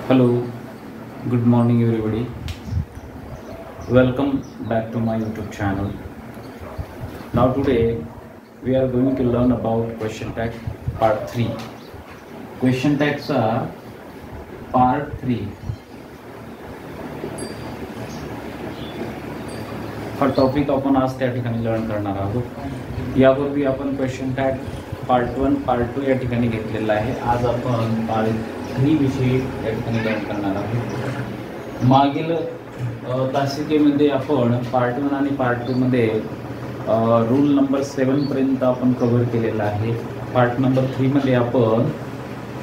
Hello, good morning everybody. Welcome back to my YouTube channel. Now today we are going to learn about question tag part 3. Question tags are part 3. हा topic आपण आज त्या ठिकाणी learn करणार आहोत. यापूर्वी आपण क्वेश्चन टॅग पार्ट 1 पार्ट 2 या ठिकाणी घेतलेला आहे. आज आपण पार्ट 3 विषयी या ठिकाणी लर्न करणार आहोत. मागील तासिकेमध्ये आपण पार्ट 1 आणि पार्ट 2 मध्ये रूल नंबर 7 पर्यंत आपण कव्हर केलेला आहे. पार्ट नंबर 3 मध्ये आपण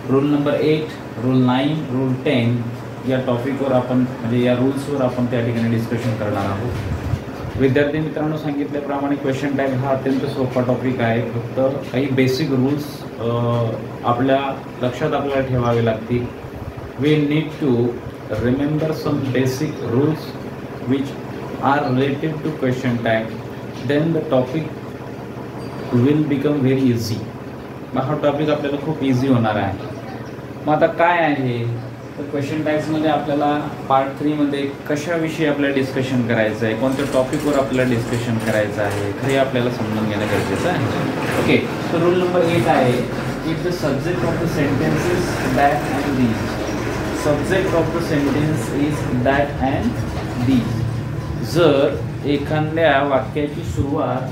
रूल नंबर 8, रूल 9, रूल 10 या टॉपिकवर आपण म्हणजे या रूल्सवर आपण त्या ठिकाणी डिस्कशन करणार आहोत. विद्यार्थी मित्रांनो, सांगितल्याप्रमाणे क्वेश्चन टॅग हा अत्यंत सोपा टॉपिक आहे. फक्त काही बेसिक रूल्स आपल्या लक्षात आपल्याला ठेवावे लागतील. We need to remember some basic rules which are related to question tag, then the topic will become very easy. मग हा टॉपिक आपल्याला खूप इझी होणार आहे. मग आता काय आहे तर क्वेश्चन टॅग्समध्ये आपल्याला पार्ट 3 मध्ये कशाविषयी आपल्याला डिस्कशन करायचं आहे, कोणत्या टॉपिकवर आपल्याला डिस्कशन करायचं आहे हे आपल्याला समजून घेणं गरजेचं आहे. ओके, तर रूल नंबर 8 आहे, if the subject of the sentence is that and these. Subject of the sentence is that and these. जर एखाद्या वाक्याची सुरुवात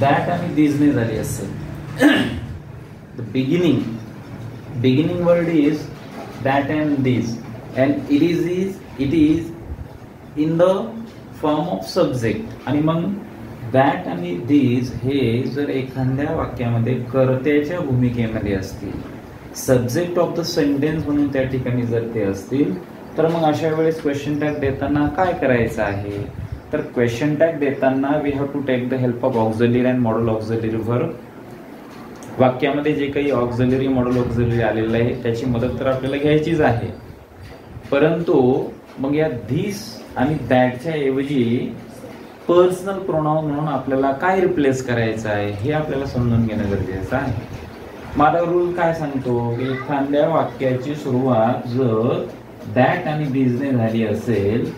दॅट आणि दीजने झाली असेल, the beginning word is that and this, and it is in the form of subject. आणि मग that आणि these हे जर एखाद्या वाक्यामध्ये कर्त्याच्या भूमिकेमध्ये असतील, सब्जेक्ट ऑफ द सेंटेन्स म्हणून त्या ठिकाणी जर ते असतील, तर मग अशा वेळेस क्वेश्चन टॅग देताना काय करायचं आहे तर क्वेश्चन टॅग देताना we have to take the help of auxiliary and modal auxiliary verb. वाक्यामध्ये जे काही ऑक्झिलरी मॉडल ऑक्झिलरी आलेलं आहे त्याची मदत तर आपल्याला घ्यायचीच आहे, परंतु मग या धीस आणि दॅटच्या ऐवजी पर्सनल प्रोनाउन म्हणून आपल्याला काय रिप्लेस करायचं आहे हे आपल्याला समजून घेणं गरजेचं आहे. माझा रूल काय सांगतो की एखाद्या वाक्याची सुरुवात जर दॅट आणि दीजने झाली असेल,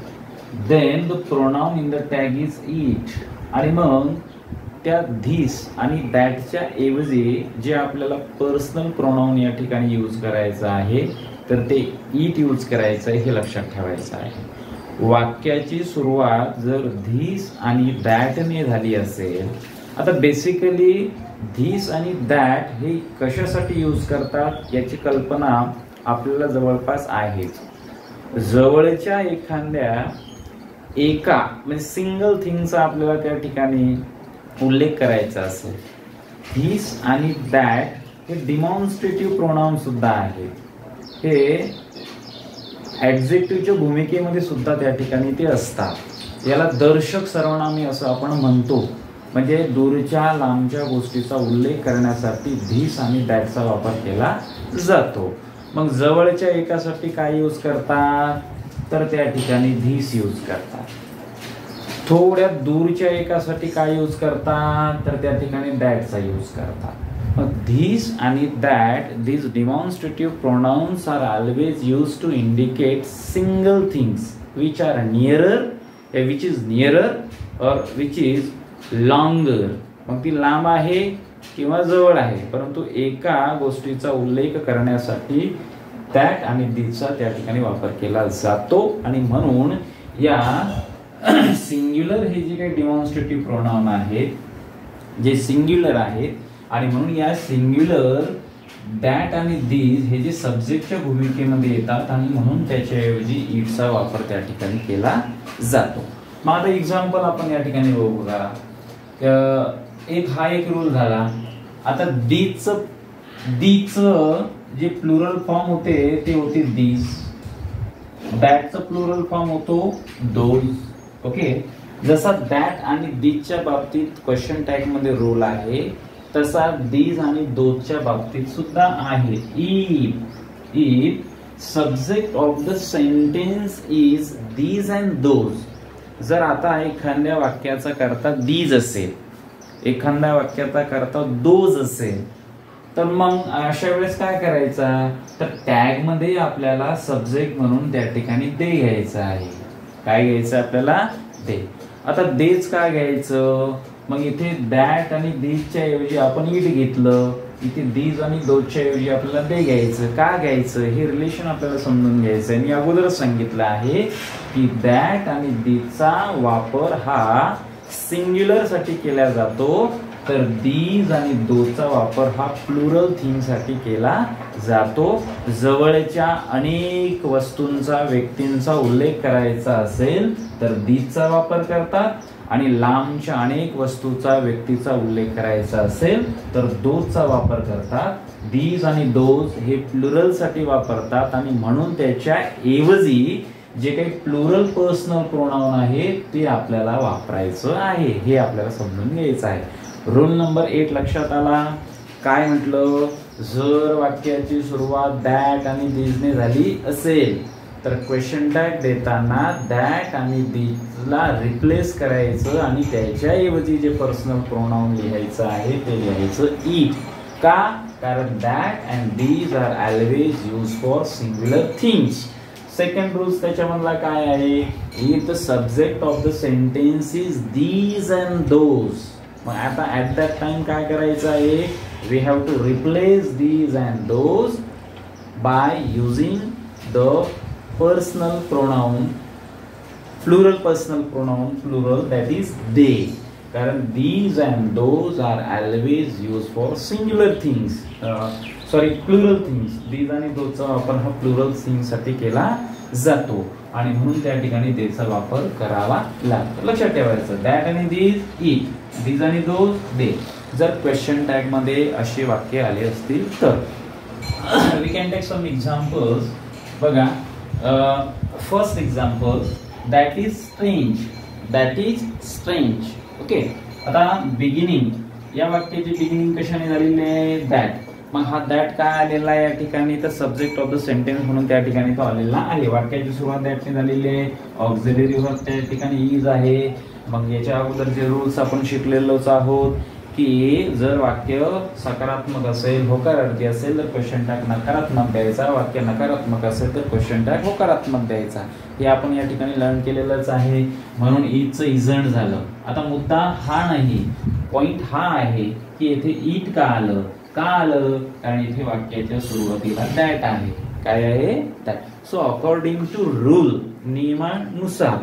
then the pronoun in the tag is it. आणि मग त्या धीस आणि दॅटच्या ऐवजी जे आपल्याला पर्सनल प्रोनाउन या ठिकाणी यूज करायचं आहे तर ते इट यूज करायचं आहे, हे लक्षात ठेवायचं आहे. वाक्याची सुरुवात जर धीस आणि दॅटने झाली असेल, आता बेसिकली धीस आणि दॅट हे कशासाठी यूज करतात याची कल्पना आपल्याला जवळपास आहेच. जवळच्या एखाद्या एका म्हणजे सिंगल थिंगचा आपल्याला त्या ठिकाणी उल्लेख करायचा असेल, धीस आणि दॅट हे डिमॉन्स्ट्रेटिव्ह प्रोनाउन सुद्धा आहे. हे ऍडजेक्टिव्हच्या भूमिकेमध्ये सुद्धा त्या ठिकाणी ते असतात. याला दर्शक सर्वनामी असं आपण म्हणतो. म्हणजे दूरच्या लांबच्या गोष्टीचा उल्लेख करण्यासाठी धीस आणि दॅटचा वापर केला जातो. मग जवळच्या एकासाठी काय यूज करतात तर त्या ठिकाणी धीस यूज करतात. थोड्या दूरच्या एकासाठी काय यूज करतात तर त्या ठिकाणी दॅटचा यूज करतात. मग धीस आणि that, these demonstrative pronouns are always used to indicate single things which are nearer, which is nearer or which is longer. मग ती लांब आहे किंवा जवळ आहे, परंतु एका गोष्टीचा उल्लेख करण्यासाठी दॅट आणि धीसचा त्या ठिकाणी वापर केला जातो. आणि म्हणून या सिंग्युलर हे जे काही डिमॉन्स्ट्रेटिव्ह प्रोनाउन आहेत जे सिंग्युलर आहेत, आणि म्हणून या सिंग्युलर दॅट आणि दीज हे जे सब्जेक्टच्या भूमिकेमध्ये येतात आणि म्हणून त्याच्याऐवजी इटचा वापर त्या ठिकाणी केला जातो. मग आता एक्झाम्पल आपण या ठिकाणी बघू जरा. हा एक रूल झाला. आता दीजचं जे प्लुरल फॉर्म होते ते होते दीज, दॅटचं प्लुरल फॉर्म होतो दोज. ओके, जसा दॅट आणि दीजच्या बाबतीत क्वेश्चन टॅग मध्ये रोल आहे तसा दीज आणि दोजच्या बाबतीत सुद्धा आहे. If subject of the sentence is these and those. जर आता एखाद्या वाक्याचा करता दीज असेल, एखाद्या वाक्याचा करता दोज असेल, तर मग अशा वेळेस काय करायचा, तर टॅग मध्ये आपल्याला सब्जेक्ट म्हणून त्या ठिकाणी दे घ्यायचं आहे. काय घ्यायचं आपल्याला, दे. आता देच काय घ्यायचं, मग इथे दॅट आणि दीजच्या ऐवजी आपण इट घेतलं, इथे दीज आणि दोजच्या ऐवजी आपल्याला दे घ्यायचं. का घ्यायचं, हे रिलेशन आपल्याला समजून घ्यायचं. मी अगोदरच सांगितलं आहे की दॅट आणि दीजचा वापर हा सिंग्युलर साठी केला जातो, तर दीज आणि दोचा वापर हा प्लुरल थिंग साठी केला जातो. जवळच्या अनेक वस्तूंचा, व्यक्तींचा उल्लेख करायचा असेल तर दीजचा वापर करतात, आणि लांबच्या अनेक वस्तूचा, व्यक्तीचा उल्लेख करायचा असेल तर दोजचा वापर करतात. दीज आणि दोज हे प्लुरल साठी वापरतात, आणि म्हणून त्याच्या ऐवजी जे काही प्लुरल पर्सनल प्रोनाउन आहे ते आपल्याला वापरायचं आहे. हे आपल्याला समजून घ्यायचं आहे. रूल नंबर 8 लक्षात आला. काय म्हटलं, जर वाक्याची सुरुवात दॅट आणि दीजने झाली असेल तर क्वेश्चन टॅग देताना दॅट आणि दीजला रिप्लेस करायचं, आणि त्याच्या ऐवजी जे पर्सनल प्रोनाउन लिहायचं आहे ते लिहायचं इट. का, कारण that and these are always use for singular things. Second rule त्याच्यामधला काय आहे, if the subject of the sentence is these and those. मग आता ऍट दॅट टाइम काय करायचं आहे, we have to replace these and those by using the personal pronoun, plural personal pronoun, plural that is they. कारण these and those are always use for singular things, plural things. These आणि दोजचा वापर हा plural things साठी केला जातो, आणि म्हणून त्या ठिकाणी देचा वापर करावा लागतो. लक्षात ठेवायचं, दॅट आणि दीज इट, दीज आणि दोज दे. जर क्वेश्चन टॅग मध्ये असे वाक्य आले असतील तर we can take some examples. बघा, first example, that is strange. That is strange. Okay, आता बिगिनिंग, या वाक्याची बिगिनिंग कशाने झालेली आहे, दॅट. मग हा दॅट काय आलेला आहे या ठिकाणी, तर सब्जेक्ट ऑफ द सेंटेन्स म्हणून त्या ठिकाणी तो आलेला आहे. वाक्याची सुरुवात दॅटने झालेली आहे. ऑक्झिलरी वर्ब त्या ठिकाणी इज आहे. मग याच्या अगोदरचे रूल्स आपण शिकलेलोच आहोत की जर वाक्य सकारात्मक असेल, होकारार्थी असेल तर क्वेश्चन टॅग नकारात्मक द्यायचा, वाक्य नकारात्मक असेल तर क्वेश्चन टॅग होकारात्मक द्यायचा. हे आपण या ठिकाणी लर्न केलेलंच आहे. म्हणून इजचं इजंट झालं. आता मुद्दा हा नाही, पॉइंट हा आहे की येथे इट का आलं, का आलं, कारण इथे वाक्याच्या सुरुवातीला दॅट आहे. काय आहे, that. So according to rule, नियमानुसार,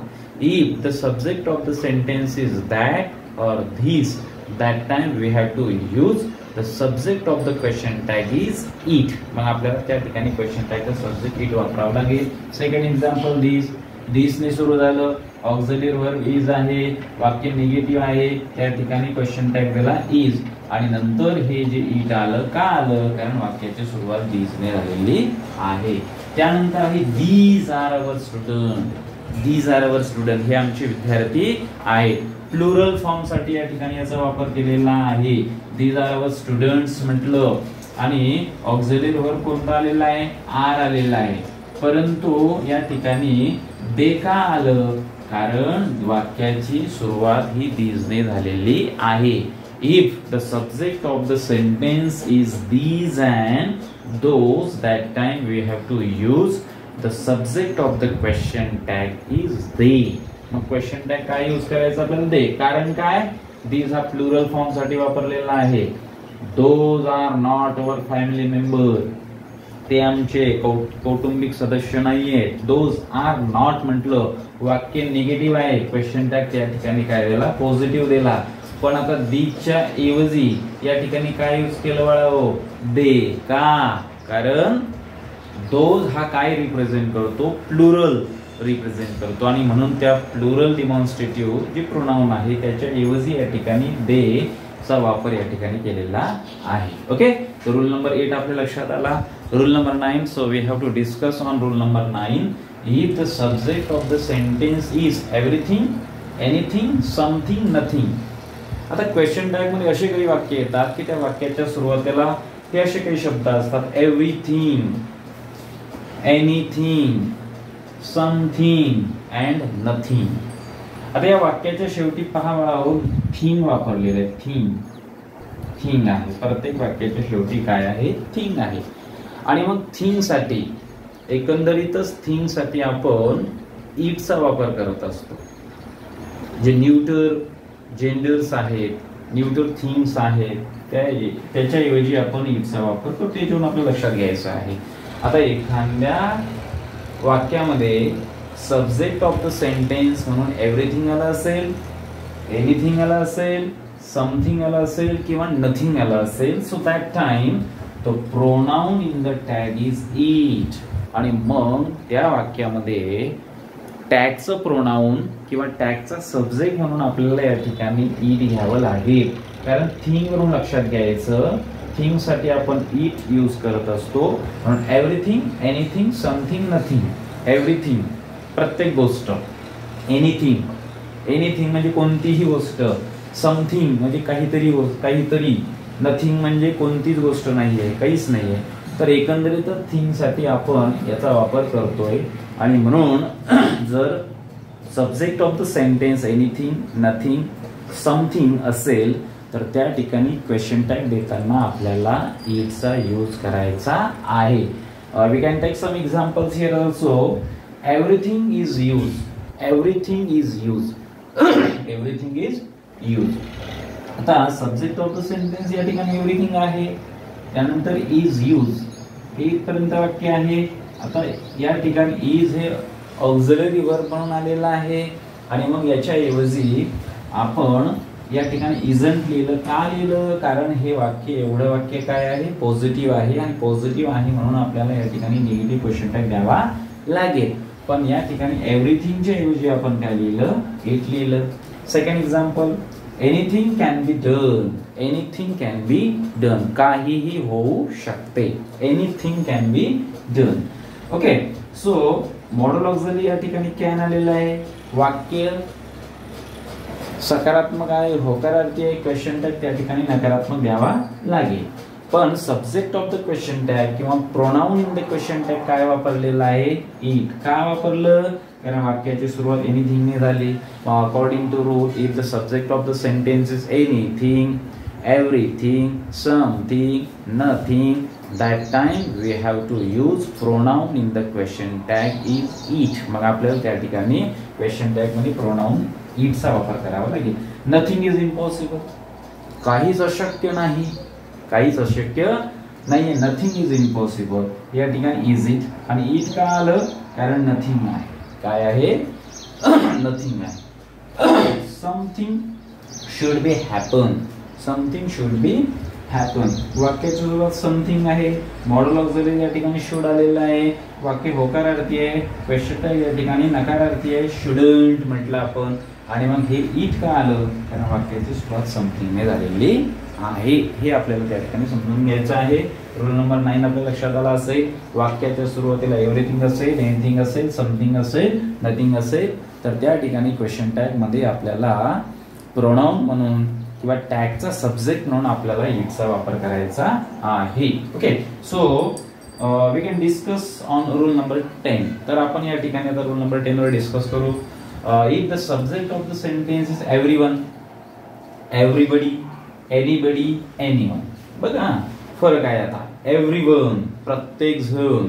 if the subject of the sentence is that or these, that time we have to use the subject of the question tag is it. मग आपल्याला त्या ठिकाणी क्वेश्चन टॅग चा subject it वापरावा लागेल. Second example, दिस ने सुरू झालं, ऑक्झिलरी वर्ब इज आहे, वाक्य निगेटिव्ह आहे, त्या ठिकाणी क्वेश्चन टॅग दिला इज, आणि नंतर हे जे इट आलं, का आलं, कारण वाक्याची सुरुवात दीज ने झालेली आहे. त्यानंतर आहे these are our student. These are our student, हे आमचे विद्यार्थी आहेत. प्लुरल फॉर्म साठी या ठिकाणी याचा वापर केलेला आहे. दीज आर अवर स्टुडंट्स म्हटलं, आणि ऑक्झिलरी वर्ब कोणता आलेला आहे, आर आलेला आहे. परंतु या ठिकाणी दे का आलं, कारण वाक्याची सुरुवात ही दीज ने झालेली आहे. If the subject of the sentence is these and those, that time we have to use the subject of the question tag is they. मग क्वेश्चन टॅग काय यूज करायचा आपल्याला, दे. कारण काय, these हा प्लुरल फॉर्म साठी वापरलेला आहे. those are not our family member, ते आमचे कौटुंबिक सदस्य नाहीयेत. those are not म्हटलं, वाक्य निगेटिव्ह आहे, क्वेश्चन टॅग त्या ठिकाणी काय दिला, पॉझिटिव्ह दिला. पण आता दीजच्या ऐवजी या ठिकाणी काय यूज केलं बाळा, हो, दे. का, कारण दोज हा काय रिप्रेझेंट करतो, प्लुरल रिप्रेझेंट करतो, आणि म्हणून त्या प्लुरल डिमॉन्स्ट्रेटिव्ह जे प्रोनाउन आहे त्याच्या ऐवजी या ठिकाणी दे चा वापर या ठिकाणी केलेला आहे. ओके, तर रूल नंबर 8 आपल्या लक्षात आला. Rule number 9, so we have to discuss on rule number 9. If the subject of the sentence is everything, anything, something, nothing. आता क्वेश्चन टॅग मध्ये असे काही वाक्य येतात की त्या वाक्याच्या सुरुवातीला हे असे काही शब्द असतात, everything, anything, something and nothing. आता या वाक्याच्या शेवटी पहा, थिंग वापरलेलं आहे. थिंग आहे. प्रत्येक वाक्याच्या शेवटी काय आहे? थिंग आहे. आणि मग थिंग साठी एकंदरीतच थिंग साठी आपण इटचा वापर करत असतो. जे न्यूटर जेंडर्स आहेत, न्यूटर थिंग्स आहेत, त्याच्याऐवजी आपण इटचा वापर करतो. ते घेऊन आपल्या लक्षात घ्यायचं आहे. आता एखाद्या वाक्यामध्ये सब्जेक्ट ऑफ द सेंटेन्स म्हणून एव्हरीथिंग आला असेल, एनिथिंग आला असेल, समथिंग आला असेल किंवा नथिंग आला असेल, so that time the pronoun in the tag is it. आणि मग त्या वाक्यामध्ये टॅगचं प्रोनाउन किंवा टॅगचा सब्जेक्ट म्हणून आपल्याला या ठिकाणी इट घ्यावं लागेल. कारण थिंग वरून लक्षात घ्यायचं, थिंग साठी आपण इट यूज करत असतो. म्हणून everything, anything, something, nothing. Everything प्रत्येक गोष्ट, एनिथिंग, एनिथिंग म्हणजे कोणतीही गोष्ट, समथिंग म्हणजे काहीतरी, नथिंग म्हणजे कोणतीच गोष्ट नाहीये, काहीच नाहीये. तर एकंदरीत थिंग साठी आपण याचा वापर करतोय. आणि म्हणून जर subject of the sentence anything, nothing, something असेल तर त्या ठिकाणी क्वेश्चन टॅग देताना आपल्याला इटचा यूज करायचा आहे. We can take some examples here also. Everything is use, everything is use, everything is use. आता सब्जेक्ट ऑफ द सेंटेन्स या ठिकाणी एव्हरीथिंग आहे, त्यानंतर इज यूज हे इथपर्यंत वाक्य आहे. आता या ठिकाणी इज हे ऑक्झिलरी वर्ब म्हणून आलेलं आहे. आणि मग याच्याऐवजी आपण या ठिकाणी इजंट लिहिलं. का लिहिलं? कारण हे वाक्य, एवढं वाक्य काय आहे? पॉझिटिव्ह आहे. आणि पॉझिटिव्ह आहे म्हणून आपल्याला या ठिकाणी निगेटिव्ह क्वेश्चन टॅग द्यावा लागेल. पण या ठिकाणी एव्हरीथिंगच्या ऐवजी आपण काय लिहिलं? इट लिहिलं. Second example, anything can be done, anything can be done, काहीही होऊ शकते. Anything can be done. Okay, so modal auxiliary या ठिकाणी कॅन आलेलं आहे. वाक्य सकारात्मक आहे, होकारार्थी आहे, क्वेश्चन टॅग त्या ठिकाणी नकारात्मक द्यावा लागेल. पण subject of the question tag किंवा pronoun in the question tag काय वापरलेला आहे? इट. का वापरलं? कारण वाक्याची सुरुवात एनिथिंग ने झाली. According to rule, if the subject of the sentence is anything, everything, something, nothing, that time we have to use pronoun in the question tag is it. मग आपल्याला त्या ठिकाणी क्वेश्चन टॅग मध्ये प्रोनाउन इट चा वापर करावा लागेल. Nothing is impossible, काहीच अशक्य नाही, काहीच अशक्य नाहीये. नथिंग इज इम्पॉसिबल, या ठिकाणी इज इट. आणि इट का आलं? कारण नथिंग आहे. काय आहे? नथिंग आहे. Something should be happen, something should be happen. वाक्याची सुरुवात समथिंग आहे, मॉडल ऑक्झिलरी या ठिकाणी शुड आलेलं आहे, वाक्य होकारार्थी आहे, क्वेश्चन टॅग या ठिकाणी नकारार्थी आहे, शुडंट म्हटलं आपण. आणि मग हे इट का आलं? कारण वाक्याची सुरुवात समथिंग ने झालेली आहे. हे आपल्याला त्या ठिकाणी समजून घ्यायचं आहे. रूल नंबर 9 आपल्या लक्षात आला असेल. वाक्याच्या सुरुवातीला एव्हरीथिंग असेल, एनिथिंग असेल, समथिंग असेल, नथिंग असेल तर त्या ठिकाणी क्वेश्चन टॅग मध्ये आपल्याला प्रोनाउन म्हणून किंवा टॅगचा सब्जेक्ट म्हणून आपल्याला इटचा वापर करायचा आहे. Okay, so we can discuss on rule number 10. तर आपण या ठिकाणी आता रूल नंबर 10 वर डिस्कस करू. If the subject of the sentence is everyone, everybody, anybody, anyone. बघा फरक आहे. आता एव्हरीवन प्रत्येक जण,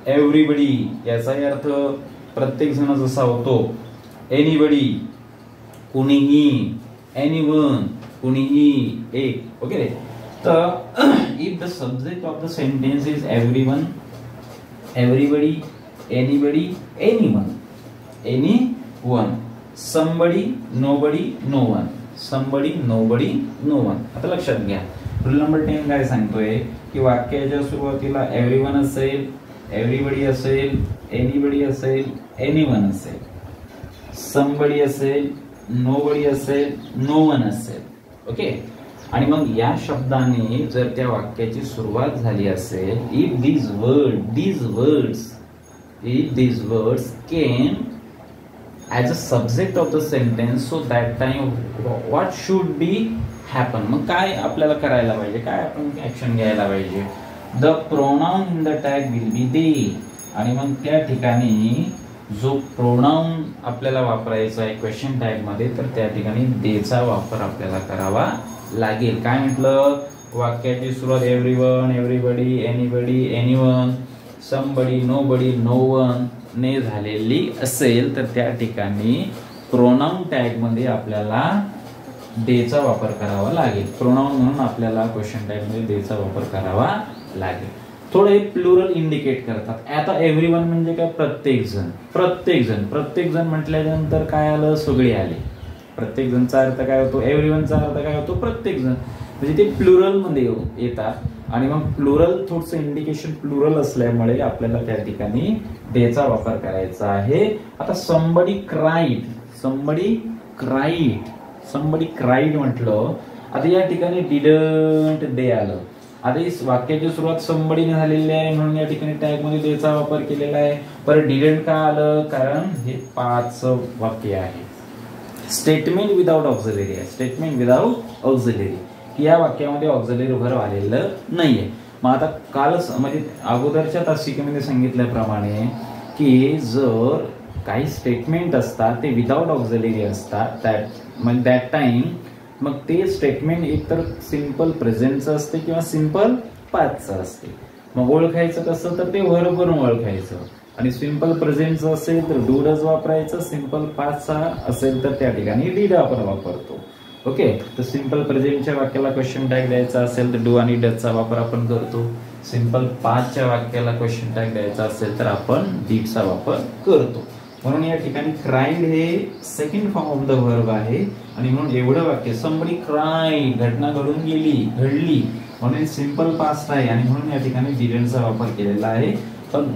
एव्हरीबडी याचा अर्थ प्रत्येक जण जसा होतो, एनीबडी कुणीही, एनीवन कुणीही एक. ओके, तर if the subject of the sentence is everyone, everybody, anybody, anyone, anyone, somebody, nobody, no one, somebody, nobody, no one. आता लक्षात घ्या रूल नंबर 10 काय सांगतोय की वाक्याच्या सुरुवातीला एव्हरीवन असेल, एव्हरीबडी असेल, एनीबडी असेल, एनीवन असेल, समबडी असेल, नोबडी असेल, नो वन असेल. ओके, आणि मग या शब्दाने जर त्या वाक्याची सुरुवात झाली असेल, if these words came as a subject of the sentence, so that time what should be happen? मग काय आपल्याला करायला पाहिजे, काय आपण ऍक्शन घ्यायला पाहिजे? The pronoun in the tag will be they. आणि मग त्या ठिकाणी जो प्रोनाउन आपल्याला वापरायचा आहे क्वेश्चन टॅग मध्ये, तर त्या ठिकाणी देचा वापर आपल्याला करावा लागेल. काय म्हटलं, वाक्याची सुरुवात everyone, everybody, anybody, anyone, somebody, nobody, no one ने झालेली असेल तर त्या ठिकाणी प्रोनाउन टॅग मध्ये आपल्याला देचा वापर करावा लागेल. प्रोनाउन म्हणून आपल्याला क्वेश्चन टॅग मध्ये देचा वापर करावा लागेल. थोडे प्लुरल इंडिकेट करतात. आता एव्हरीवन म्हणजे काय, प्रत्येक जण. प्रत्येक जण म्हटल्यानंतर काय आलं, सगळे आले. प्रत्येक जणचा अर्थ काय होतो, एव्हरीवनचा अर्थ काय होतो, प्रत्येक जण. म्हणजे ते प्लुरल मध्ये येतात आणि मग प्लुरल थोडंसं इंडिकेशन प्लुरल असल्यामुळे आपल्याला त्या ठिकाणी देचा वापर करायचा आहे. आता somebody cried म्हटलं. आता या ठिकाणी didn't they आलं. आता इस वाक्याची सुरुवात somebody ने झालेली आहे म्हणून या ठिकाणी टॅग मध्ये देचा वापर केलेला आहे. पर didn't का आलं, कारण हे 5 वाक्य आहे. स्टेटमेंट विदाउट ऑक्झिलरी आहे. स्टेटमेंट विदाउट ऑक्झिलरी, या वाक्यामध्ये ऑक्झिलरी व्हर्ब आलेलं नाहीये. मग आता कालच म्हणजे अगोदरच्या तासिकेमध्ये सांगितल्याप्रमाणे की जर काही स्टेटमेंट असतात ते विदाउट ऑक्झिलरी असतात, दॅट टाइम मग ते स्टेटमेंट एकतर सिंपल प्रेझेंटचं असते किंवा सिंपल पास्टचं असते. मग ओळखायचं कसं, तर ते व्हर्ब वरून ओळखायचं. आणि सिंपल प्रेझेंटचं असेल तर डू डज वापरायचं, सिंपल पास्टचा असेल तर त्या ठिकाणी डीड आपण वापरतो. ओके, तर सिंपल प्रेझेंटच्या वाक्याला क्वेश्चन टॅग द्यायचा असेल तर डू आणि डजचा वापर आपण करतो. सिंपल पास्टच्या वाक्याला क्वेश्चन टॅग द्यायचा असेल तर आपण डीडचा वापर करतो. म्हणून या ठिकाणी क्राईड हे second form of the verb आहे आणि म्हणून एवढं वाक्य समबडी क्राईड, घटना घडून गेली, घडली, म्हणून सिंपल पास्ट आहे आणि म्हणून या ठिकाणी डिडंटचा वापर केलेला आहे. पण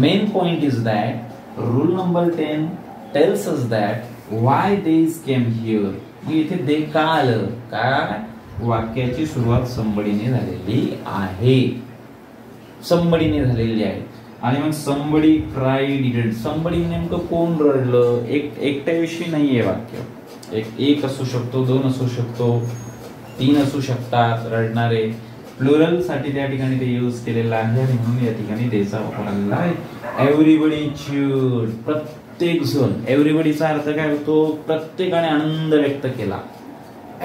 main point is that rule number 10 tells us that why they came here. इथे दे का आलं, का वाक्याची सुरुवात समबडीने झालेली आहे. समबडीने झालेली आहे आणि मग समबडी क्राईड डिडंट. समबडी नेमकं कोण रडलं, एकट्याविषयी नाहीये वाक्य. एक असू शकतो, 2 असू शकतो, 3 असू शकतात रडणारे. प्लुरल साठी त्या ठिकाणी ते यूज केलेलं आहे आणि म्हणून या ठिकाणी देचा वापर आलेला आहे. एव्हरीबडी चीयर्ड, प्रत्येक जण. एव्हरीबडीचा अर्थ काय होतो, प्रत्येकाने आनंद व्यक्त केला.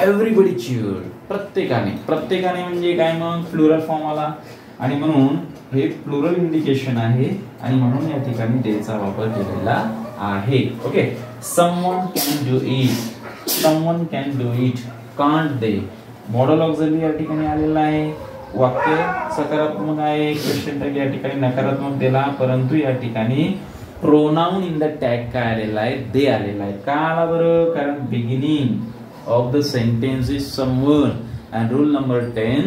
एव्हरीबडी चीयर्ड, प्रत्येकाने म्हणजे काय, मग प्लुरल फॉर्म आला आणि म्हणून हे प्लुरल इंडिकेशन आहे आणि म्हणून या ठिकाणी देचा वापर केलेला आहे. Okay, someone can do it, can't they. Modal auxiliary या ठिकाणी आलेला आहे. वाक्य सकारात्मक आहे, क्वेश्चन टॅग या ठिकाणी नकारात्मक दिला, परंतु या ठिकाणी प्रोनाउन इन द टॅग काय आलेला आहे, दे आलेला आहे. का आला बरं, कारण beginning of the sentence is someone and rule number 10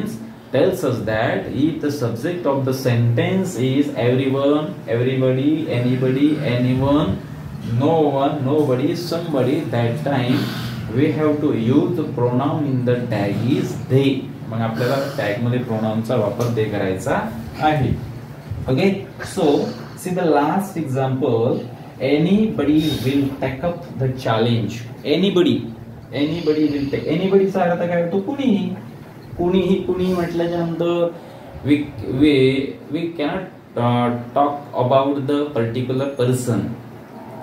tells us that if the subject of the sentence is everyone, everybody, anybody, anyone, no one, nobody, somebody, that time we have to use the pronoun in the tag is they. मग आपल्याला tag मध्ये प्रोनाउनचा वापर दे करायचा आहे. Okay, so see the last example. anybody will take up the challenge. anybody will take. anybody चा अर्थ काय होतो, कुणीही म्हटल्याच्या नंतर we cannot talk about the particular person.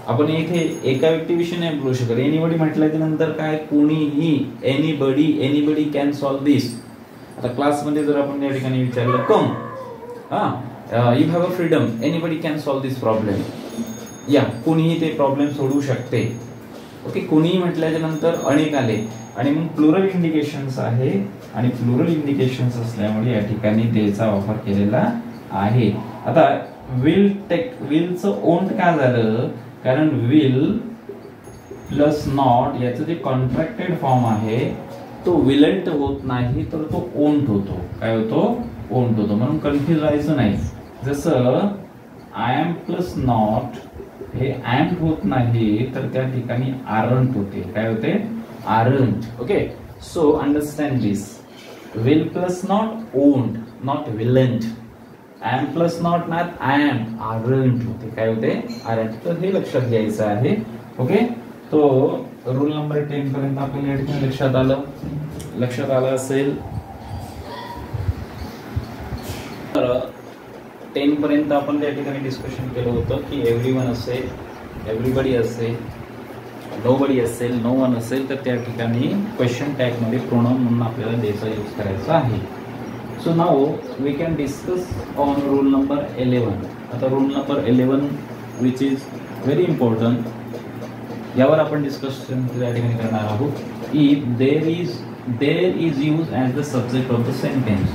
आपण इथे एका व्यक्तीविषयी नाही बोलू शकत. एनीबडी म्हटल्याच्या नंतर काय, कुणीही. Anybody can solve this. आता क्लासमध्ये जर आपण या ठिकाणी विचारलं come, you have a freedom, anybody can solve this problem. या कुणीही ते प्रॉब्लेम सोडवू शकते. ओके, कुणीही म्हटल्याच्या नंतर अनेक आले आणि मग प्लुरल इंडिकेशन्स आहे आणि प्लुरल इंडिकेशन्स असल्यामुळे या ठिकाणी देचा वापर केलेला आहे. आता विल टेक, विलचं ओंट का झालं, कारण विल प्लस नॉट याचं जे कॉन्ट्रॅक्टेड फॉर्म आहे तो विलंट होत नाही तर तो ओंट होतो. काय होतो, ओंट होतो. म्हणून कन्फ्युज व्हायचं नाही. जसं आय एम प्लस नॉट हे ऍम्प होत नाही तर त्या ठिकाणी आरंट होते. काय होते, aren't. Okay, so understand this. Will plus not won't, not willn't. Am plus not not am, aren't होते. काय होते, आरंट. तर हे लक्षात घ्यायचं आहे. ओके, तो रूल नंबर 10 पर्यंत आपल्याला या ठिकाणी लक्षात आलं असेल. तर 10 पर्यंत आपण त्या ठिकाणी डिस्कशन केलं होतं की एव्हरीवन असेल, एव्हरीबडी असेल, नोबडी असेल, नो वन असेल तर त्या ठिकाणी क्वेश्चन टॅगमध्ये प्रोनाउन म्हणून आपल्याला देचा यूज करायचा आहे. So now we can discuss on rule number 11. आता rule number 11 which is very important, यावर आपण डिस्कशन त्या ठिकाणी करणार आहोत. If there is use as the subject of the sentence.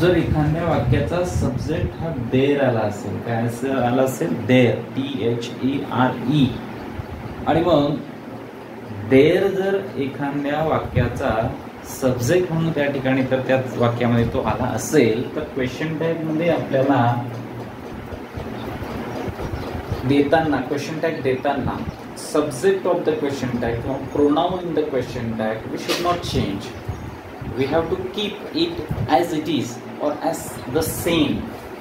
जर एखाद्या वाक्याचा सब्जेक्ट हा देर आला असेल, काय असं आला असेल, देर, THERE, आणि मग देर जर एखाद्या वाक्याचा सब्जेक्ट म्हणून त्या ठिकाणी तर त्या वाक्यामध्ये तो आला असेल तर क्वेश्चन टॅग मध्ये आपल्याला देताना, क्वेश्चन टॅग देताना subject of the question tag or pronoun in the question tag we should not change. We have to keep it as it is or as the same.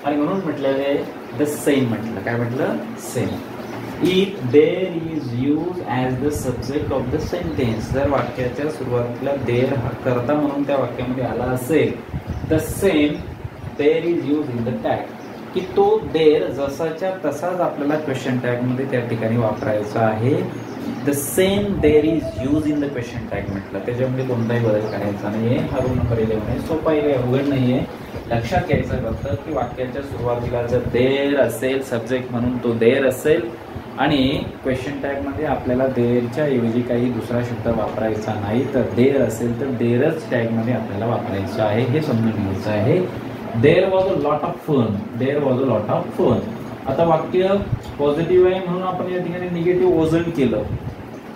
आणि म्हणून म्हटलेलं आहे the same. म्हटलं काय म्हटलं, same. If there is used as the subject of the sentence, जर वाक्याच्या सुरुवातीला there हा कर्ता म्हणून त्या वाक्यामध्ये आला असेल, the same there is used in the tag, की तो देर जसाच्या तसाच आपल्याला क्वेश्चन टॅग मध्ये त्या ठिकाणी वापरायचा आहे. The same there is use in the question tag म्हटलं, त्याच्यामध्ये कोणताही बदल करायचा नाहीये. हा रूल नंबर 11 आहे. सोपा आहे, अवघड नाहीये. लक्षात घ्यायचं फक्त की वाक्याच्या सुरुवातीला जर देर असेल, सब्जेक्ट म्हणून तो देर असेल आणि क्वेश्चन टॅग मध्ये आपल्याला देरच्या ऐवजी काही दुसरा शब्द वापरायचा नाही, तर देर असेल तर देरच टॅग मध्ये आपल्याला वापरायचं आहे, हे समजून घ्यायचं आहे. There was a lot of fun. There was a lot of fun. आता वाक्य पॉझिटिव्ह आहे म्हणून आपण या ठिकाणी निगेटिव्ह वजन केलं,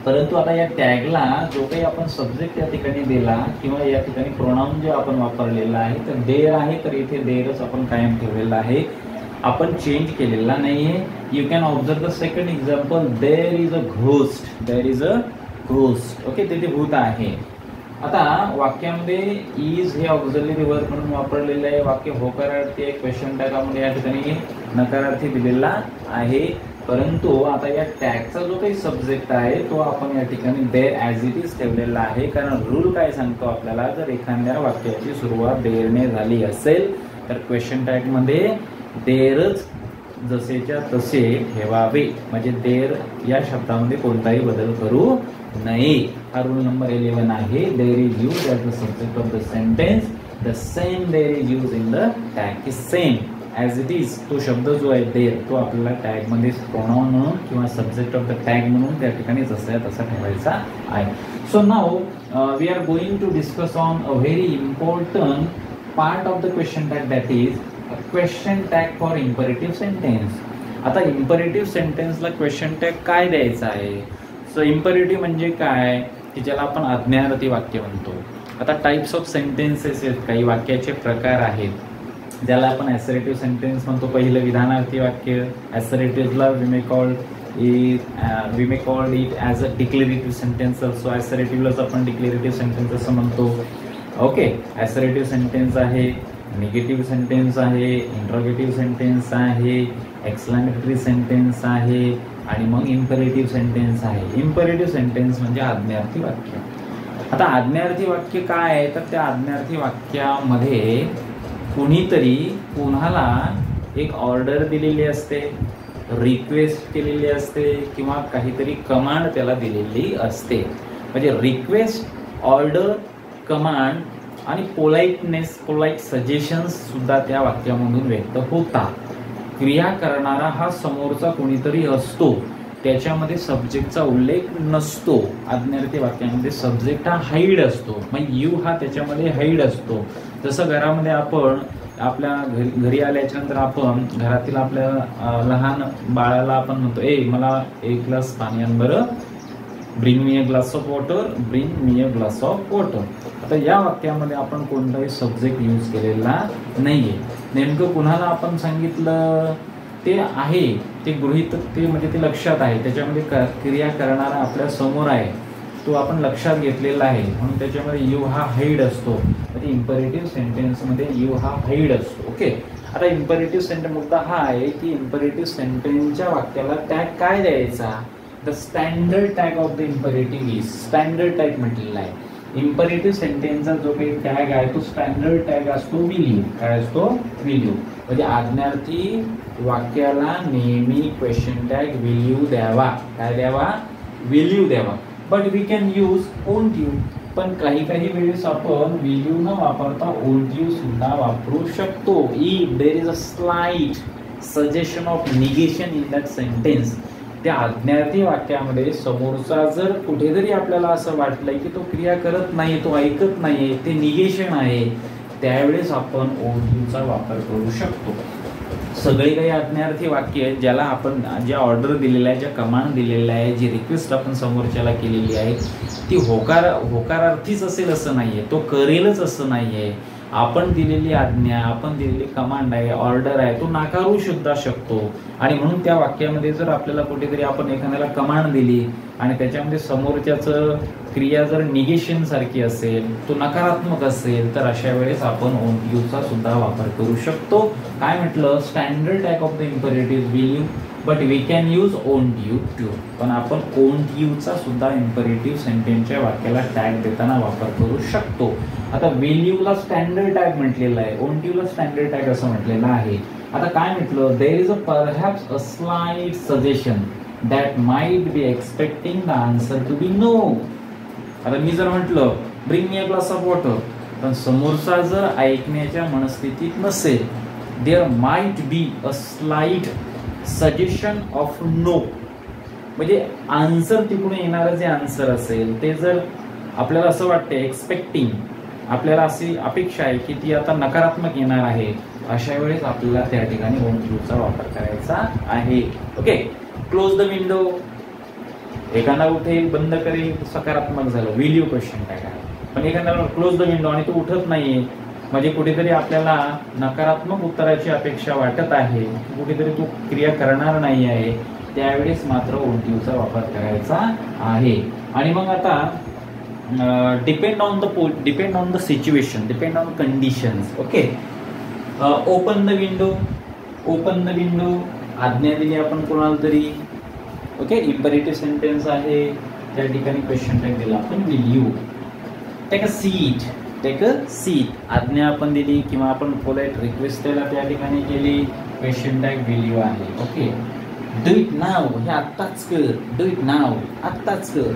परंतु आता या टॅगला जो काही आपण सब्जेक्ट या ठिकाणी दिला किंवा या ठिकाणी प्रोनाउन जे आपण वापरलेला आहे तर देर आहे, तर इथे देरच आपण कायम ठेवलेला आहे, आपण चेंज केलेला नाहीये. You can observe the second example, there is a ghost. There is a ghost. Okay, तिथे भूत आहे. आता वाक्यामध्ये इज हे ऑक्झिलरी वर्ब म्हणून वापरलेलं आहे. वाक्य होकारार्थी आहे, क्वेश्चन टॅगमध्ये या ठिकाणी नकारार्थी दिलेला आहे, परंतु आता या टॅगचा जो काही सब्जेक्ट आहे तो आपण या ठिकाणी देर ॲज इट इज ठेवलेला आहे. कारण रूल काय सांगतो आपल्याला, जर एखाद्या वाक्याची सुरुवात देरने झाली असेल तर क्वेश्चन टॅगमध्ये देरच जसेच्या तसे ठेवावे, म्हणजे देर या शब्दामध्ये कोणताही बदल करू नये. हा रूल नंबर 11 आहे. देर is use as the subject of the sentence, the same there is use in the tag, की सेम ॲज इट इज तो शब्द जो आहे देर तो आपल्याला टॅग मध्ये प्रोनाउन म्हणून किंवा सब्जेक्ट ऑफ द टॅग म्हणून त्या ठिकाणी जसा तसा ठेवायचा आहे. So now we are going to discuss on a very important part of the question tag, that is question tag for imperative sentence. आता इम्परेटिव्ह सेंटेन्सला क्वेश्चन टॅग काय द्यायचा आहे. सो इम्परेटिव्ह म्हणजे काय, की ज्याला आपण आज्ञार्थी वाक्य म्हणतो. आता टाइप्स ऑफ सेंटेन्सेस आहेत, काही वाक्याचे प्रकार आहेत, ज्याला आपण ॲसरेटिव्ह सेंटेन्स म्हणतो. पहिलं विधानार्थी वाक्य, ॲसरेटिव्हला we may called it as a declarative sentence. So ॲसरेटिव्हलाच आपण डिक्लेरेटिव्ह सेंटेन्स असं म्हणतो. ओके, ॲसरेटिव्ह सेंटेन्स आहे, निगेटिव्ह सेंटेन्स आहे, इंट्रोगेटिव्ह सेंटेन्स आहे, एक्सक्लेमेटरी सेंटेन्स आहे आणि मग इम्पेरेटिव्ह सेंटेन्स आहे. इम्पेरेटिव्ह सेंटेन्स म्हणजे आज्ञार्थी वाक्य. आता आज्ञार्थी वाक्य काय आहे, तर त्या आज्ञार्थी वाक्यामध्ये कुणीतरी कुणाला एक ऑर्डर दिलेली असते, रिक्वेस्ट केलेली असते किंवा काहीतरी कमांड त्याला दिलेली असते. म्हणजे रिक्वेस्ट, ऑर्डर, कमांड आणि पोलाइट सजेशन्स सुद्धा त्या वाक्यामधून व्यक्त होतात. क्रिया करणारा हा समोरचा कोणीतरी असतो, त्याच्यामध्ये सब्जेक्टचा उल्लेख नसतो. आज्ञार्थी वाक्यामध्ये सब्जेक्ट हा हाईड असतो, मग यू हा त्याच्यामध्ये हाईड असतो. जसं घरामध्ये आपण आपल्या घरी आल्याच्या नंतर आपण घरातील आपल्या लहान बाळाला आपण म्हणतो, ए मला एक ग्लास पाणी आण बरं, bring me a glass of water, bring me a glass of water. आता या वाक्यामध्ये आपण कोणताही सब्जेक्ट यूज केलेला नाहीये. नेमकं कुणाला आपण सांगितलं ते आहे, ते गृहीत, ते म्हणजे ते लक्षात आहे, त्याच्यामध्ये क्रिया करणारा आपल्या समोर आहे, तो आपण लक्षात घेतलेला आहे, म्हणून त्याच्यामध्ये यू हा हाईड असतो. म्हणजे इम्परेटिव्ह सेंटेन्समध्ये यू हा हाईड असतो. ओके, आता इम्परेटिव्ह सेंटेन्स मुद्दा हा आहे की इम्परेटिव्ह सेंटेन्सच्या वाक्याला टॅग काय द्यायचा. The standard tag of the imperative is, standard tag म्हटलेला आहे. इम्परेटिव्ह सेंटेन्सचा जो काही टॅग आहे तो स्टँडर्ड टॅग असतो विल यू. काय असतो, विल यू. म्हणजे आज्ञार्थी वाक्याला नेहमी क्वेश्चन टॅग विल यू द्यावा. काय द्यावा, विल यू द्यावा. But we can use won't you. पण काही वेळेस आपण विल यू न वापरता वोंट यू सुद्धा वापरू शकतो. If there is a slight suggestion of negation in that sentence. त्या आज्ञार्थी वाक्यामध्ये समोरचा जर कुठेतरी आपल्याला असं वाटलंय की तो क्रिया करत नाही, तो ऐकत नाहीये, ते निगेशन आहे, त्यावेळेस आपण वोंट यूचा वापर करू शकतो. सगळे काही आज्ञार्थी वाक्य आहेत ज्याला आपण ज्या ऑर्डर दिलेल्या आहे, ज्या कमांड दिलेल्या आहे, जी रिक्वेस्ट आपण समोरच्याला केलेली आहे ती होकारार्थीच असेल असं नाहीये, तो करेलच असं नाहीये. आपण दिलेली आज्ञा, आपण दिलेली कमांड आहे, ऑर्डर आहे, तो नाकारू सुद्धा शकतो. आणि म्हणून त्या वाक्यामध्ये जर आपल्याला कुठेतरी आपण एखाद्याला कमांड दिली आणि त्याच्यामध्ये समोरच्याचं क्रिया जर निगेशन सारखी असेल, तो नकारात्मक असेल, तर अशा वेळेस आपण वोंट यूचा सुद्धा वापर करू शकतो. काय म्हटलं, standard type of the imperative will you, but we can use won't you too. पण आपण वोंट यूचा सुद्धा इम्पेरेटिव्ह सेंटेन्सच्या वाक्याला टॅग देताना वापर करू शकतो. आता विल यूला स्टँडर्ड टॅग म्हटलेला आहे, वोंट यूला स्टँडर्ड टॅग असं म्हटलेलं आहे. आता काय म्हटलं, there is a perhaps a slight suggestion that might be expecting the answer to be no. आता मी जर म्हटलं bring me a glass of water, पण समोरचा जर ऐकण्याच्या मनस्थितीत नसेल, there might be a slight suggestion of no. म्हणजे आन्सर तिकडून येणारं जे आन्सर असेल ते जर आपल्याला असं वाटतं एक्सपेक्टिंग, आपल्याला अशी अपेक्षा आहे की ती आता नकारात्मक येणार आहे, अशा वेळेस आपल्याला त्या ठिकाणी वोंट यूचा वापर करायचा आहे. ओके, क्लोज द विंडो, एखादा उठेल बंद करेल, सकारात्मक झालं, विल यू क्वेश्चन टॅग आहे. पण एखाद्याला क्लोज द विंडो आणि तो उठत नाहीये, म्हणजे कुठेतरी आपल्याला नकारात्मक उत्तराची अपेक्षा वाटत आहे, कुठेतरी तो क्रिया करणार नाही आहे, त्यावेळेस मात्र वोंट यूचा वापर करायचा आहे. आणि मग आता depend on the situation, depend on conditions. Okay, open the window, open the window आज्ञा दिली आपण कोणाला तरी. ओके, इम्पेरेटिव्ह सेंटेन्स आहे, त्या ठिकाणी क्वेश्चन टॅग दिला आपण will you. Take a seat, take a seat आज्ञा आपण दिली किंवा आपण पोलाइट रिक्वेस्ट त्याला त्या ठिकाणी केली, क्वेश्चन टॅग विल यू आहे. ओके, डू इट नाव, हे आत्ताच कर, डू इट नाव, आत्ताच कर.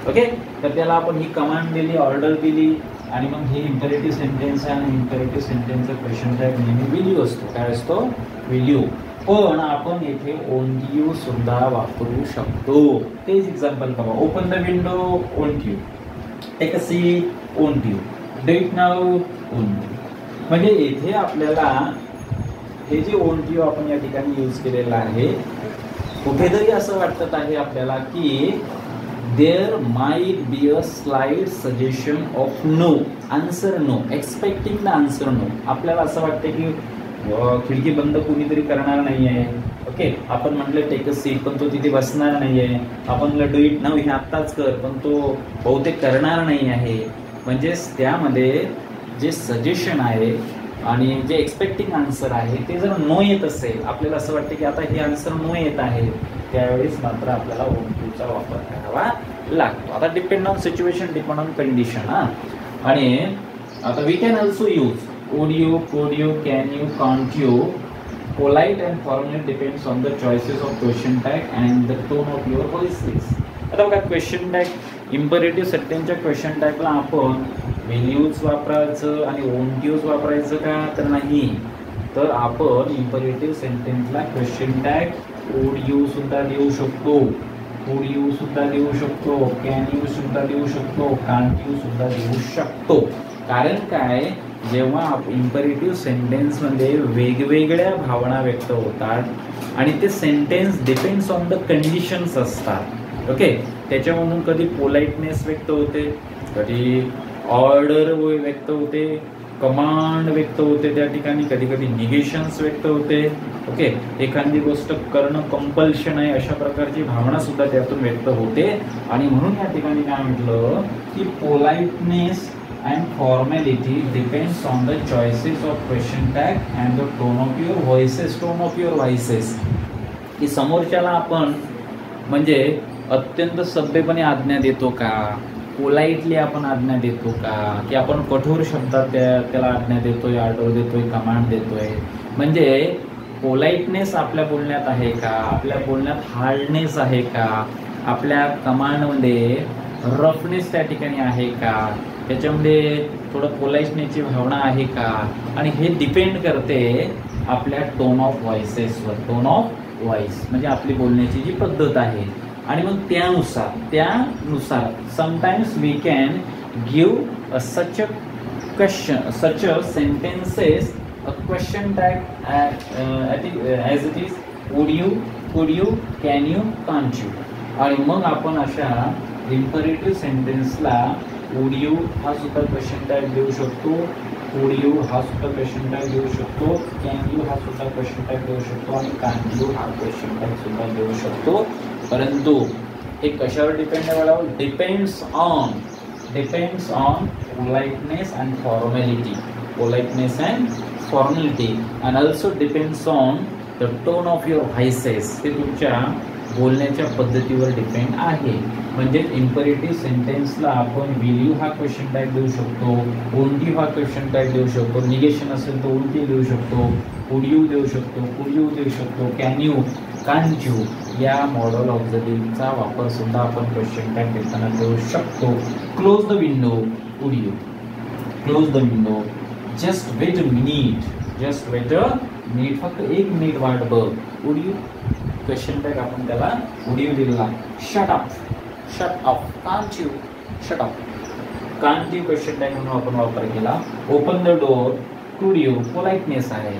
ओके, तर त्याला आपण ही कमांड दिली, ऑर्डर दिली, आणि मग हे इम्पेरेटिव्ह सेंटेन्स आहे आणि इम्पेरेटिव्ह सेंटेन्सचा क्वेश्चन टॅग नेहमी विल यू असतो. काय असतो, विल यू. पण आपण येथे वोंट यू सुद्धा वापरू शकतो. तेच एक्झाम्पल बघा, open the window won't you, take a seat won't you, do it now won't you. म्हणजे येथे आपल्याला हे जे वोंट यू आपण या ठिकाणी यूज केलेलं आहे, कुठेतरी असं वाटत आहे आपल्याला की there might be a slight suggestion of no, answer no, expecting the answer no. आपल्याला असं वाटतं की खिडकी बंद कोणीतरी करणार नाही आहे. ओके, आपण म्हटलं टेक अ सीट, पण तो तिथे बसणार नाही आहे. आपण म्हटलं डू इट नाउ, हे आत्ताच कर, पण तो बहुतेक करणार नाही आहे. म्हणजेच त्यामध्ये जे सजेशन आहे आणि जे एक्सपेक्टिंग आन्सर आहे ते जर नो येत असेल, आपल्याला असं वाटतं की आता हे आन्सर नो येत आहे, त्यावेळेस मात्र आपल्याला वोंट यूचा वापर करावा लागतो. आता depend on situation, depend on condition. आणि आता we can also use would you, could you, can you, can't you. Polite and formal depends on the choices of question tag and the tone of your voices. आता बघा, question tag imperative सेंटेन्सच्या question टॅगला आपण will use वापरायचं आणि won't use वापरायचं का, तर नाही. तर आपण इम्पेरेटिव्ह सेंटेन्सला क्वेश्चन टॅग वुड यू सुद्धा देऊ शकतो, वुड यू सुद्धा देऊ शकतो, कॅन यू सुद्धा देऊ शकतो, कांट यू सुद्धा देऊ शकतो. कारण काय, जेव्हा इम्पेरेटिव्ह सेंटेन्समध्ये वेगवेगळ्या भावना व्यक्त होतात आणि ते sentence depends on the conditions असतात. ओके, त्याच्यामधून कधी पोलाइटनेस व्यक्त होते, कधी ऑर्डर व्यक्त होते, कमांड व्यक्त होते, त्या ठिकाणी कधी कधी निगेशन्स व्यक्त होते. ओके, एखादी गोष्ट करणं कंपल्शन आहे, अशा प्रकारची भावना सुद्धा त्यातून व्यक्त होते. आणि म्हणून या ठिकाणी काय म्हटलं की politeness and formality depends on the choices of question tag and the tone of your voices. की समोरच्याला आपण म्हणजे अत्यंत सभ्यपणे आज्ञा देतो का, पोलाइटली आपण आज्ञा देतो का, की आपण कठोर शब्दात त्याला आज्ञा देतोय, ऑर्डर देतोय, कमांड देतोय. म्हणजे पोलाइटनेस आपल्या बोलण्यात आहे का, आपल्या बोलण्यात हार्डनेस आहे का, आपल्या कमांडमध्ये रफनेस त्या ठिकाणी आहे का, त्याच्यामध्ये थोडं पोलाइटनेसची भावना आहे का, आणि हे डिपेंड करते आपल्या टोन ऑफ व्हॉइसेसवर. टोन ऑफ व्हॉइस म्हणजे आपली बोलण्याची जी पद्धत आहे. आणि मग त्यानुसार sometimes we can give such a sentences a question tag as it is would you, could you, can you, can't you. आणि मग आपण अशा इम्परेटिव्ह सेंटेन्सला वुड यू हा सुद्धा क्वेश्चन टॅग देऊ शकतो, वुड यू हा सुद्धा क्वेश्चन टॅग देऊ शकतो, कॅन यू हा सुद्धा क्वेश्चन टॅग देऊ शकतो, आणि कांट यू हा क्वेश्चन टॅग सुद्धा देऊ शकतो. परंतु हे कशावर डिपेंडेबल आहे? Depends on politeness and formality, politeness and formality, and also depends on the tone of your voices. ते तुमच्या बोलण्याच्या पद्धतीवर डिपेंड आहे. म्हणजे इम्परेटिव्ह सेंटेन्सला आपण विल यू हा क्वेश्चन टॅग देऊ शकतो, वोंट यू हा क्वेश्चन टॅग देऊ शकतो, निगेशन असेल तर वोंट यू देऊ शकतो, वुड यू देऊ शकतो, कुड यू देऊ शकतो, कॅन यू, कांट यू या मॉडल ऑब्झर्विंगचा वापर सुद्धा आपण क्वेश्चन टॅग देताना करू शकतो. Close the window, would you, close the window, just weight a minute, just weight a minute, फक्त 1 मिनिट वाट बघ, वुड यू क्वेश्चन टॅग आपण त्याला वुड यू दिला. Shut up, shut up, can't you, shut up, can't you question tag म्हणून आपण वापर केला. ओपन द डोअर, कुड यू पोलाइटनेस आहे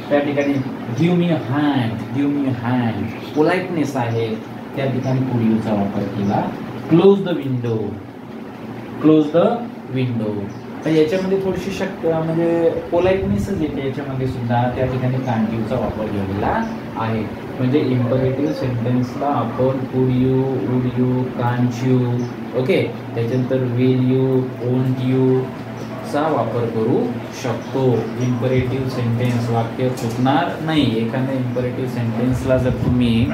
त्या ठिकाणी. गिव्ह मी अ हँड, गिव्ह मी अ हँड पोलाइटनेस आहे त्या ठिकाणी कुड यूचा वापर केला. Close the window, close the window, तर याच्यामध्ये थोडीशी म्हणजे पोलाइटनेसच येते याच्यामध्ये सुद्धा, त्या ठिकाणी कांट यूचा वापर केलेला आहे. म्हणजे इम्परेटिव्ह सेंटेन्सला आपण कुड you, would you, can't you, okay, त्याच्यानंतर विल यू, वोंट यू चा वापर करू शकतो. इम्परेटिव्ह सेंटेन्स वाक्य चुकणार नाही. एखाद्या इम्परेटिव्ह सेंटेन्सला जर तुम्ही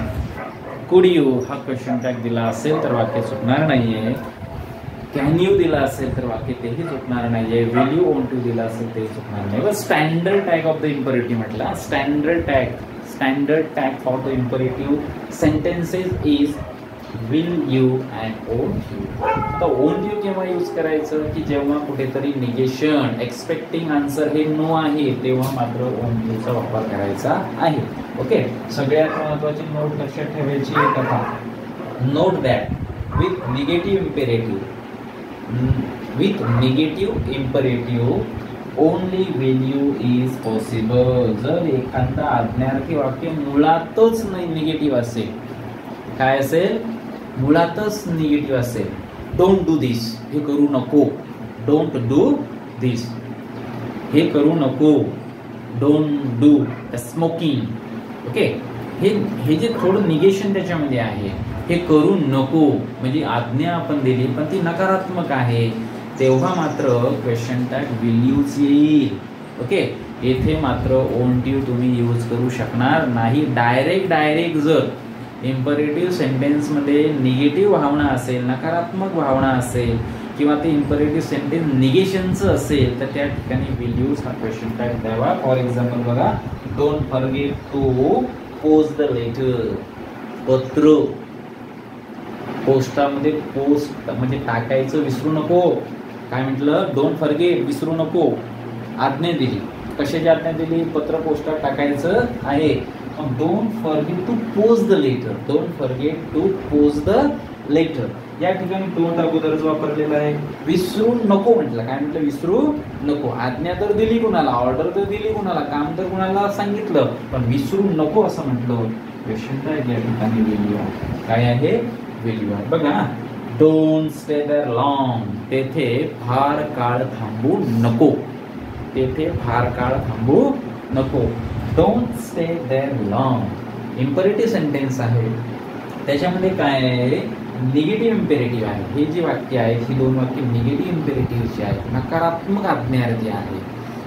कुड यू हा क्वेश्चन टॅग दिला असेल तर वाक्य चुकणार नाहीये. कॅन यू दिला असेल तर वाक्य तेही चुकणार नाहीये. विल यू, वोंट यू दिला असेल तेही चुकणार नाही. Standard tag of the imperative म्हटला. Standard tag for the imperative sentences is will you and won't you. आता वोंट यू केव्हा यूज करायचं की जेव्हा कुठेतरी निगेशन, एक्सपेक्टिंग आन्सर हे नो आहे तेव्हा मात्र वोंट यूचा वापर करायचा आहे. ओके, सगळ्यात महत्त्वाची नोट लक्षात ठेवायची आहे कथा. Note that with negative imperative only will you is possible. जर एखादा आज्ञार्थी वाक्य मुळातच नाही निगेटिव्ह असेल, काय असेल, मुळातच निगेटिव्ह असेल, डोंट डू दिस, हे करू नको, डोंट डू दिस, हे करू नको, डोंट डू स्मोकिंग, ओके, हे जे थोडं निगेशन त्याच्यामध्ये आहे, हे करू नको म्हणजे आज्ञा आपण दिली पण ती नकारात्मक आहे, तेव्हा मात्र क्वेश्चन टॅग विल यूज येईल. ओके, येथे मात्र वोंट यू तुम्ही यूज करू शकणार नाही. डायरेक्ट जर इम्परेटिव्ह सेंटेन्समध्ये निगेटिव्ह भावना असेल, नकारात्मक भावना असेल किंवा ते इम्परेटिव्ह सेंटेन्स निगेशनचं असेल तर त्या ठिकाणी विल यूज हा क्वेश्चन टॅग द्यावा. फॉर एक्झाम्पल बघा, don't forget to post the letter. पत्र पोस्टामध्ये पोस्ट म्हणजे टाकायचं विसरू नको. काय म्हटलं, डोंट फॉरगेट, विसरू नको. आज्ञा दिली, कशाची आज्ञा दिली, पत्र पोस्टात टाकायचं आहे. Don't forget to post the letter, don't forget to post the letter. या ठिकाणी डोंट अगोदरच वापरलेला आहे. विसरू नको म्हटलं, काय म्हटलं, विसरू नको. आज्ञा तर दिली कुणाला, ऑर्डर तर दिली कुणाला, काम तर कुणाला सांगितलं, पण विसरू नको असं म्हटलं. क्वेश्चन टॅग या ठिकाणी विल यू काय आहे, विल यू आहे. बघा, डोंट स्टे देअर लॉंग, तेथे फार काळ थांबू नको, तेथे फार काळ थांबू नको. Don't stay there long imperative sentence आहे, त्याच्यामध्ये काय आहे, निगेटिव्ह इम्पेरेटिव्ह आहे. हे जी वाक्य आहेत ही दोन वाक्य निगेटिव्ह इम्पेरेटिव्हची आहेत, नकारात्मक आज्ञार्थी आहे.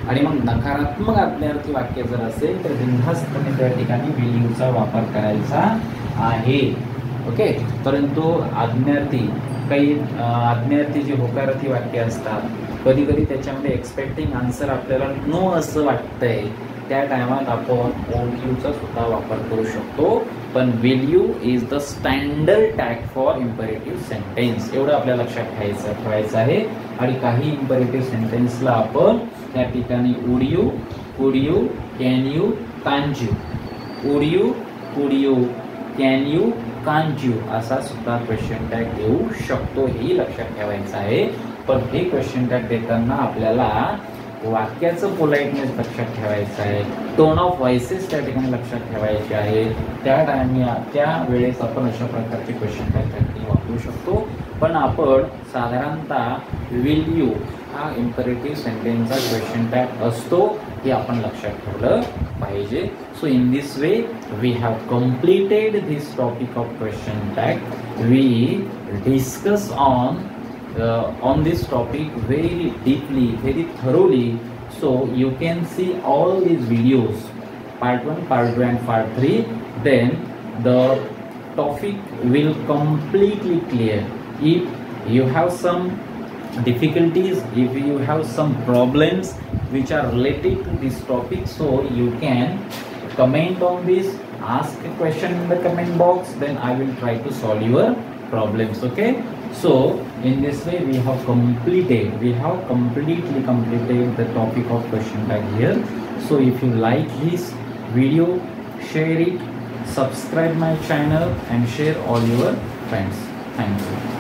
आणि मग नकारात्मक आज्ञार्थी वाक्य जर असेल तर बिनधास्तपणे त्या ठिकाणी विल यूचा वापर करायचा आहे. ओके, परंतु काही आज्ञार्थी जे होकारार्थी वाक्य असतात, कधी कधी त्याच्यामध्ये एक्सपेक्टिंग आन्सर आपल्याला नो असं वाटतंय, त्या टायमात आपण वोंट यूचा सुद्धा वापर करू शकतो. पण will you is the standard tag for imperative sentence. एवढं आपल्या लक्षात ठेवायचं आहे. आणि काही imperative sentenceला आपण त्या ठिकाणी would you, could you, can you, can't you, would you, could you, can you, can't you असा सुद्धा क्वेश्चन टॅग येऊ शकतो, हे लक्षात ठेवायचं आहे. पण हे क्वेश्चन टॅग देताना आपल्याला वाक्याचं पोलाइटनेस लक्षात ठेवायचं आहे, टोन ऑफ व्हॉइसेस त्या ठिकाणी लक्षात ठेवायचे आहे. त्या वेळेस आपण अशा प्रकारचे क्वेश्चन टॅग त्या ठिकाणी वापरू शकतो. पण आपण साधारणतः विल यू हा इम्परेटिव्ह सेंटेन्सचा क्वेश्चन टॅग असतो, हे आपण लक्षात ठेवलं पाहिजे. So in this way we have completed this topic of question tag. We discuss on this topic very deeply, very thoroughly. So you can see all these videos, part 1, part 2 and part 3. Then the topic will completely clear. If you have some difficulties, if you have some problems which are related to this topic, so you can comment on this, ask a question in the comment box, then I will try to solve your problems. Okay, so in this way we have completely completed the topic of question tag here. So if you like this video, share it, subscribe my channel and share all your friends. Thank you.